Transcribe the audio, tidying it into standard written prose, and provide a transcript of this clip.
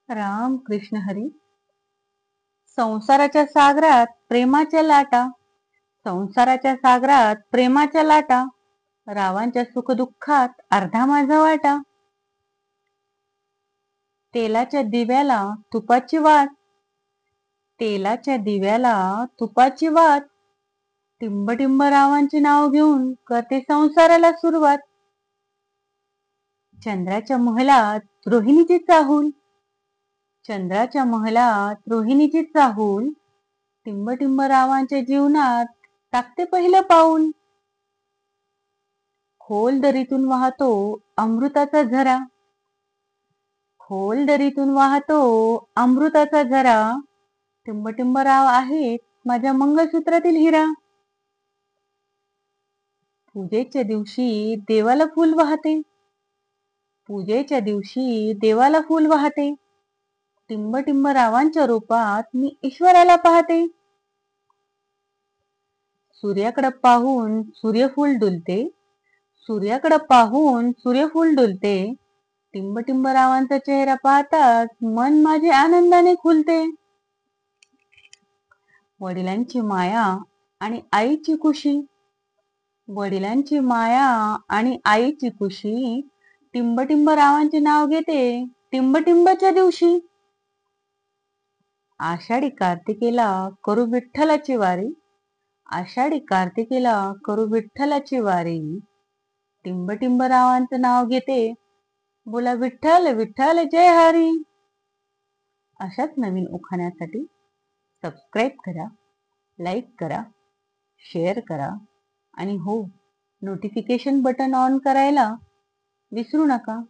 राम कृष्ण हरी. संसाराच्या सागरात प्रेमाच्या लाटा, संसाराच्या सागरात प्रेमाच्या लाटा, रावांच्या सुखदुःखात अर्धा माझा वाटा. तेलाच्या दिव्याला तुपाची वात, तेलाच्या दिव्याला तुपाची वात, टिंबटिंब रावांचे नाव घेऊन करते संसाराला सुरुवात. चंद्राच्या महलात रोहिणीची चाहूल, चंद्राच्या महलात रोहिणीची चाहूल, टिंबटिंब रावांच्या जीवनात टाकते पहिलं पाऊल. खोल दरीतून वाहतो अमृताचा झरा, खोल दरीतून वाहतो अमृताचा झरा, टिंबटिंब राव आहेत माझ्या मंगळसूत्रातील हिरा. पूजेच्या दिवशी देवाला फूल वाहते, पूजेच्या दिवशी देवाला फूल वाहते, टिंबटिंब रावांच्या रूपात मी ईश्वराला पाहते. सूर्याकडे पाहून सूर्यफूल डुलते, सूर्याकडे पाहून सूर्यफूल डुलते, टिंबटिंब रावांचा चेहरा पाहताच मन माझे आनंदाने खुलते. वडिलांची माया आणि आईची कुशी, वडिलांची माया आणि आईची कुशी, टिंबटिंब रावांचे नाव घेते टिंबटिंबच्या दिवशी. आषाढी कार्तिकेला करू विठ्ठलाची वारी, आषाढी कार्तिकेला करू विठ्ठलाची वारी, टिंबटिंब रावांचं नाव घेते बोला विठ्ठल विठ्ठल जय हरी. अशाच नवीन उखाण्यासाठी सबस्क्राईब करा, लाईक करा, शेअर करा आणि हो, नोटिफिकेशन बटन ऑन करायला विसरू नका.